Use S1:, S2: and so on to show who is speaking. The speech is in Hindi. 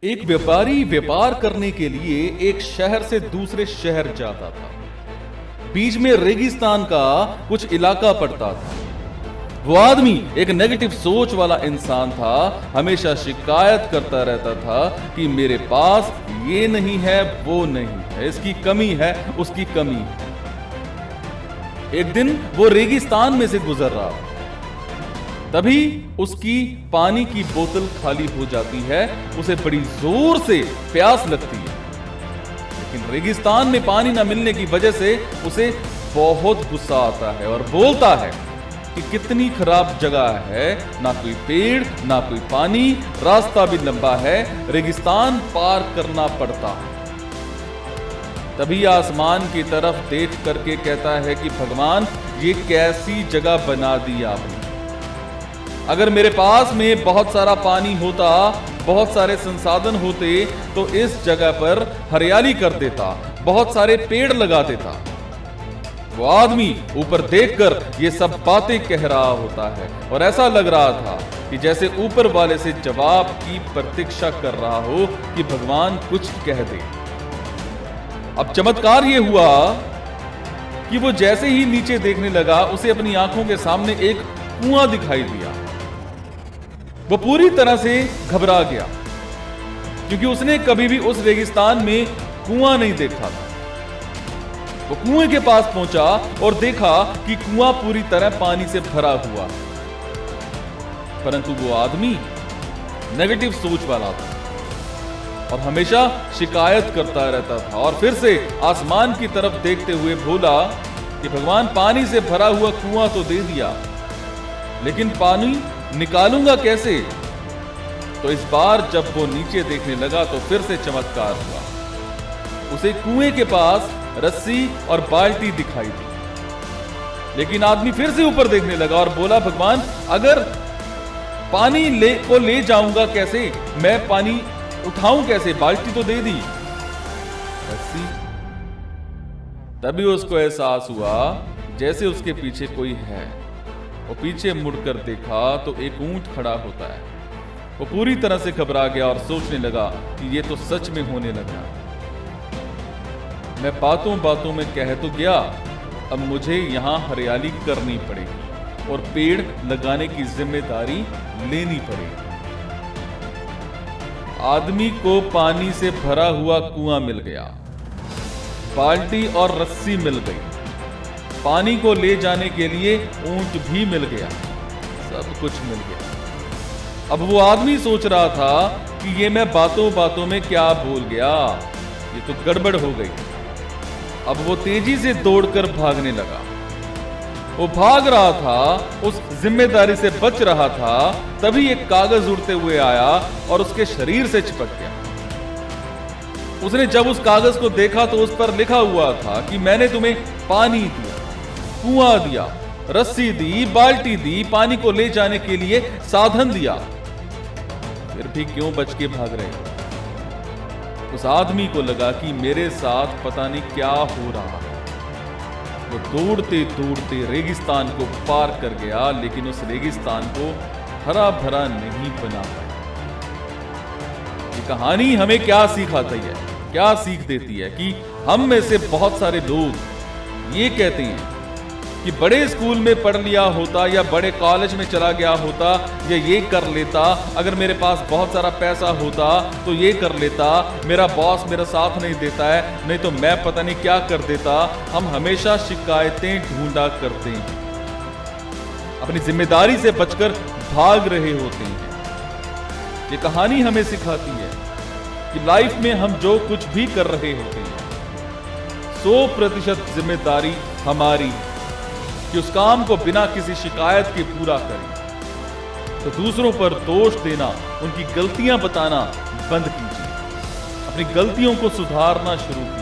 S1: एक व्यापारी व्यापार करने के लिए एक शहर से दूसरे शहर जाता था। बीच में रेगिस्तान का कुछ इलाका पड़ता था। वो आदमी एक नेगेटिव सोच वाला इंसान था। हमेशा शिकायत करता रहता था कि मेरे पास ये नहीं है, वो नहीं है, इसकी कमी है, उसकी कमी है। एक दिन वो रेगिस्तान में से गुजर रहा था। तभी उसकी पानी की बोतल खाली हो जाती है। उसे बड़ी जोर से प्यास लगती है, लेकिन रेगिस्तान में पानी ना मिलने की वजह से उसे बहुत गुस्सा आता है और बोलता है कि कितनी खराब जगह है, ना कोई पेड़ ना कोई पानी, रास्ता भी लंबा है, रेगिस्तान पार करना पड़ता है। तभी आसमान की तरफ देख करके कहता है कि भगवान, ये कैसी जगह बना दी आपने। अगर मेरे पास में बहुत सारा पानी होता, बहुत सारे संसाधन होते, तो इस जगह पर हरियाली कर देता, बहुत सारे पेड़ लगा देता। वो आदमी ऊपर देखकर ये सब बातें कह रहा होता है और ऐसा लग रहा था कि जैसे ऊपर वाले से जवाब की प्रतीक्षा कर रहा हो कि भगवान कुछ कह दे। अब चमत्कार ये हुआ कि वो जैसे ही नीचे देखने लगा, उसे अपनी आंखों के सामने एक कुआं दिखाई दिया। वो पूरी तरह से घबरा गया, क्योंकि उसने कभी भी उस रेगिस्तान में कुआं नहीं देखा था। वो कुएं के पास पहुंचा और देखा कि कुआं पूरी तरह पानी से भरा हुआ, परंतु वो आदमी नेगेटिव सोच वाला था और हमेशा शिकायत करता रहता था। और फिर से आसमान की तरफ देखते हुए बोला कि भगवान, पानी से भरा हुआ कुआं तो दे दिया, लेकिन पानी निकालूंगा कैसे? तो इस बार जब वो नीचे देखने लगा तो फिर से चमत्कार हुआ। उसे कुएं के पास रस्सी और बाल्टी दिखाई दी। लेकिन आदमी फिर से ऊपर देखने लगा और बोला, भगवान, अगर पानी ले जाऊंगा कैसे? मैं पानी उठाऊं कैसे? बाल्टी तो दे दी, रस्सी। तभी उसको एहसास हुआ जैसे उसके पीछे कोई है। वो पीछे मुड़कर देखा तो एक ऊंट खड़ा होता है। वो पूरी तरह से घबरा गया और सोचने लगा कि ये तो सच में होने लगा। मैं बातों बातों में कह तो गया, अब मुझे यहां हरियाली करनी पड़ेगी और पेड़ लगाने की जिम्मेदारी लेनी पड़ेगी। आदमी को पानी से भरा हुआ कुआं मिल गया, बाल्टी और रस्सी मिल गई, पानी को ले जाने के लिए ऊंट भी मिल गया, सब कुछ मिल गया। अब वो आदमी सोच रहा था कि ये मैं बातों बातों में क्या बोल गया, ये तो गड़बड़ हो गई। अब वो तेजी से दौड़कर भागने लगा। वो भाग रहा था, उस जिम्मेदारी से बच रहा था। तभी एक कागज उड़ते हुए आया और उसके शरीर से चिपक गया। उसने जब उस कागज को देखा तो उस पर लिखा हुआ था कि मैंने तुम्हें पानी दिया, कुआं दिया, रस्सी दी, बाल्टी दी, पानी को ले जाने के लिए साधन दिया, फिर भी क्यों बच के भाग रहे हो? उस आदमी को लगा कि मेरे साथ पता नहीं क्या हो रहा है। वो दौड़ते दौड़ते रेगिस्तान को पार कर गया, लेकिन उस रेगिस्तान को हरा भरा नहीं बना पाया। ये कहानी हमें क्या सिखाती है, क्या सीख देती है कि हम में से बहुत सारे लोग ये कहते हैं कि बड़े स्कूल में पढ़ लिया होता या बड़े कॉलेज में चला गया होता या ये कर लेता, अगर मेरे पास बहुत सारा पैसा होता तो ये कर लेता, मेरा बॉस मेरा साथ नहीं देता है, नहीं तो मैं पता नहीं क्या कर देता। हम हमेशा शिकायतें ढूंढा करते हैं, अपनी जिम्मेदारी से बचकर भाग रहे होते हैं। ये कहानी हमें सिखाती है कि लाइफ में हम जो कुछ भी कर रहे होते हैं 100% जिम्मेदारी हमारी है कि उस काम को बिना किसी शिकायत के पूरा करें। तो दूसरों पर दोष देना, उनकी गलतियां बताना बंद कीजिए, अपनी गलतियों को सुधारना शुरू कीजिए।